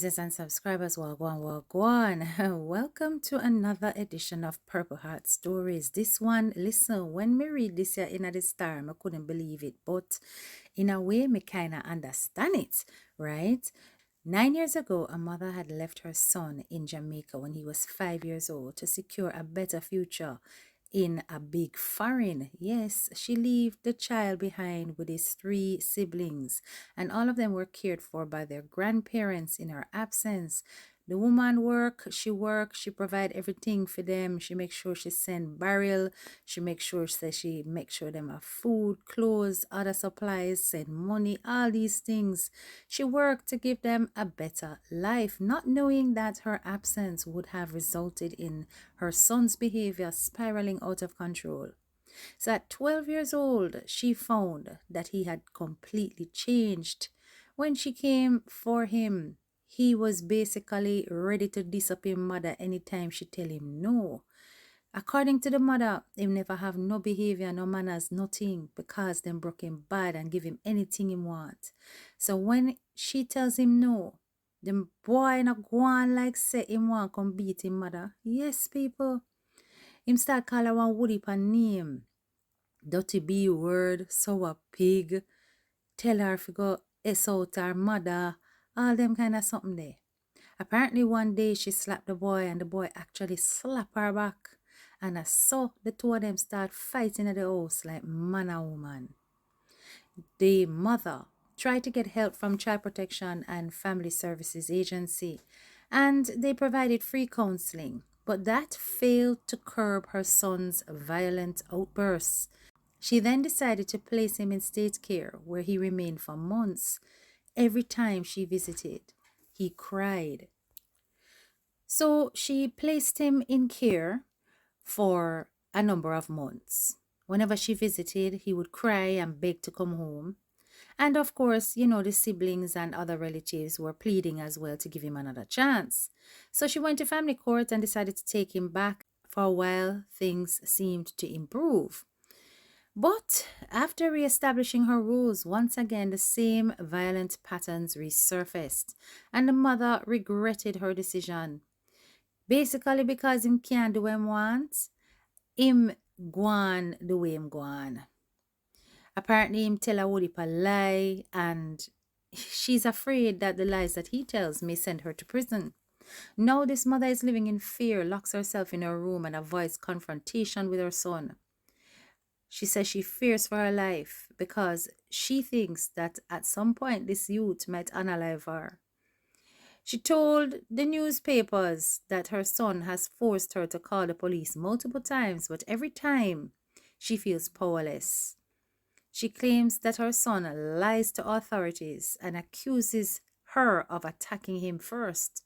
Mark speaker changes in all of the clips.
Speaker 1: visitors and subscribers, wagwan wagwan. Welcome to another edition of Purple Heart Stories. This one, listen, when me read this here in the star, I couldn't believe it, but in a way, me kinda understand it, right? 9 years ago, a mother had left her son in Jamaica when he was 5 years old to secure a better future in a big foreign. Yes, she left the child behind with his three siblings, and all of them were cared for by their grandparents in her absence. The woman worked, she provide everything for them. She make sure she send barrel, she make sure she make sure them have food, clothes, other supplies, send money, all these things. She worked to give them a better life, not knowing that her absence would have resulted in her son's behavior spiraling out of control. So at 12 years old, she found that he had completely changed. When she came for him, he was basically ready to disappear mother anytime she tell him no. According to the mother, him never have no behavior, no manners, nothing, because them broke him bad and give him anything he want. So when she tells him no, the boy not go on like say him want come beat him mother. Yes, people. Him start call her one woody pan name. Dirty B word, sour pig, tell her to go out her mother, all them kind of something there. Apparently one day she slapped the boy and the boy actually slapped her back. And I saw the two of them start fighting at the house like man and woman. The mother tried to get help from Child Protection and Family Services Agency, and they provided free counseling, but that failed to curb her son's violent outbursts. She then decided to place him in state care, where he remained for months. Every time she visited, he cried. So she placed him in care for a number of months. Whenever she visited, he would cry and beg to come home. And of course, the siblings and other relatives were pleading as well to give him another chance. So she went to family court and decided to take him back. For a while, things seemed to improve. But after re-establishing her rules, once again the same violent patterns resurfaced, and the mother regretted her decision. Basically because him can't do what him wants, him go on the way him go on. Apparently him tell a whole a lie, and she's afraid that the lies that he tells may send her to prison. Now this mother is living in fear, locks herself in her room and avoids confrontation with her son. She says she fears for her life because she thinks that at some point this youth might unalive her. She told the newspapers that her son has forced her to call the police multiple times, but every time she feels powerless. She claims that her son lies to authorities and accuses her of attacking him first.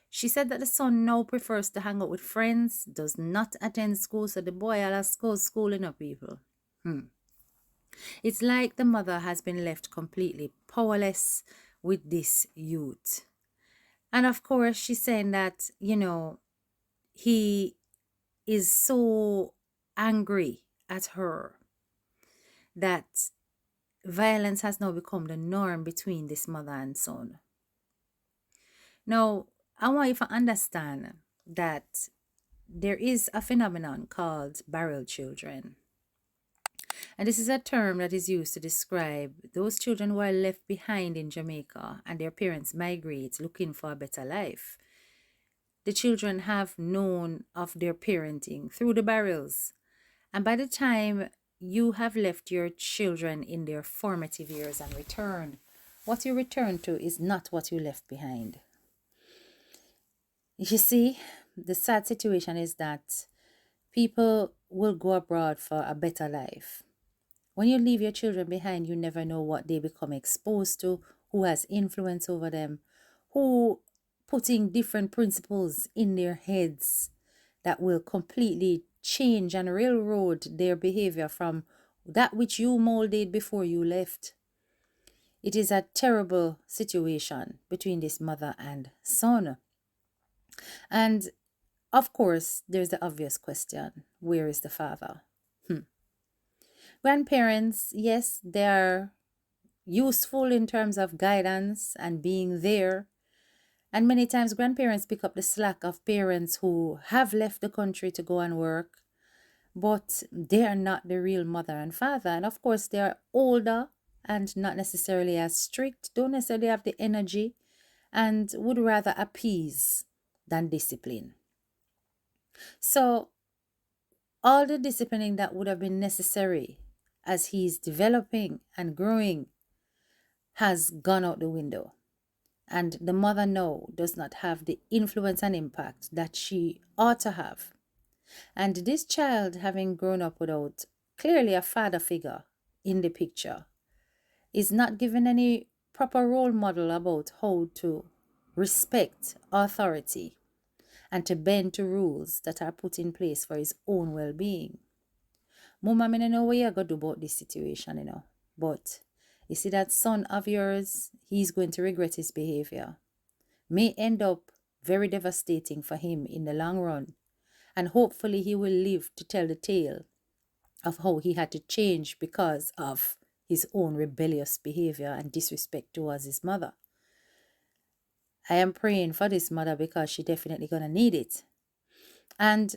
Speaker 1: She said that the son now prefers to hang out with friends, does not attend school, so the boy has school enough people. It's like the mother has been left completely powerless with this youth. And of course, she's saying that, he is so angry at her that violence has now become the norm between this mother and son. Now, I want you to understand that there is a phenomenon called barrel children. And this is a term that is used to describe those children who are left behind in Jamaica and their parents migrate looking for a better life. The children have known of their parenting through the barrels. And by the time you have left your children in their formative years and return, what you return to is not what you left behind. You see, the sad situation is that people will go abroad for a better life. When you leave your children behind, you never know what they become exposed to, who has influence over them, who putting different principles in their heads that will completely change and railroad their behavior from that which you molded before you left. It is a terrible situation between this mother and son. And of course, there's the obvious question, where is the father? Grandparents, yes, they are useful in terms of guidance and being there. And many times grandparents pick up the slack of parents who have left the country to go and work, but they are not the real mother and father. And of course, they are older and not necessarily as strict, don't necessarily have the energy, and would rather appease than discipline. So, all the disciplining that would have been necessary as he's developing and growing has gone out the window. And the mother now does not have the influence and impact that she ought to have. And this child, having grown up without clearly a father figure in the picture, is not given any proper role model about how to respect authority and to bend to rules that are put in place for his own well-being. Mama, I don't know what you're going to do about this situation, But you see that son of yours, he's going to regret his behavior. May end up very devastating for him in the long run. And hopefully he will live to tell the tale of how he had to change because of his own rebellious behavior and disrespect towards his mother. I am praying for this mother because she definitely gonna need it. And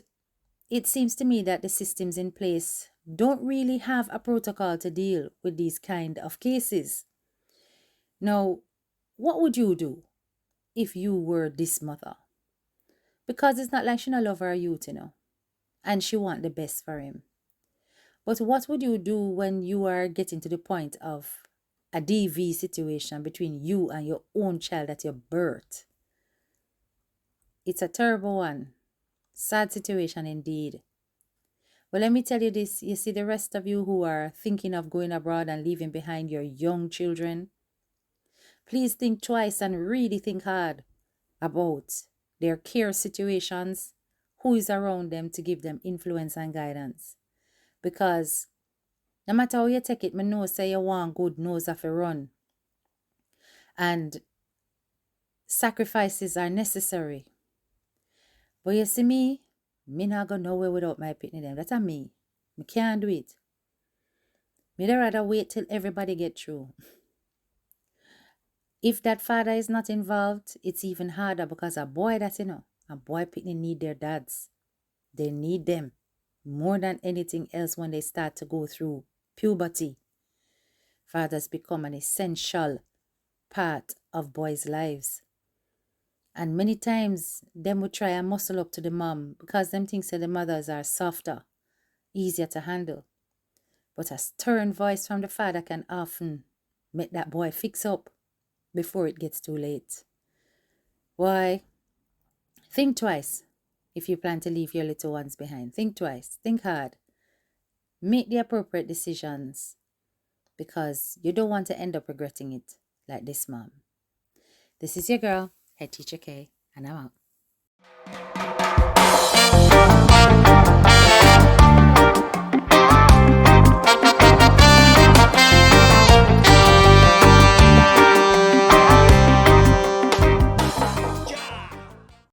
Speaker 1: it seems to me that the systems in place don't really have a protocol to deal with these kind of cases. Now, what would you do if you were this mother? Because it's not like she not love her youth, and she want the best for him. But what would you do when you are getting to the point of a DV situation between you and your own child at your birth? It's a terrible one. Sad situation indeed. Well, let me tell you this. You see, the rest of you who are thinking of going abroad and leaving behind your young children, please think twice and really think hard about their care situations, who is around them to give them influence and guidance. Because no matter how you take it, I know say you want good knows have to run. And sacrifices are necessary. But you see me not go nowhere without my pitney them. That's a me. Me can't do it. Me rather wait till everybody get through. If that father is not involved, it's even harder because a boy that a boy pitney need their dads. They need them more than anything else when they start to go through puberty. Fathers become an essential part of boys' lives. And many times, them would try and muscle up to the mom because them thinks that the mothers are softer, easier to handle. But a stern voice from the father can often make that boy fix up before it gets too late. Why? Think twice if you plan to leave your little ones behind. Think twice. Think hard. Make the appropriate decisions because you don't want to end up regretting it like this mom. This is your girl, Head Teacher K, and I'm out.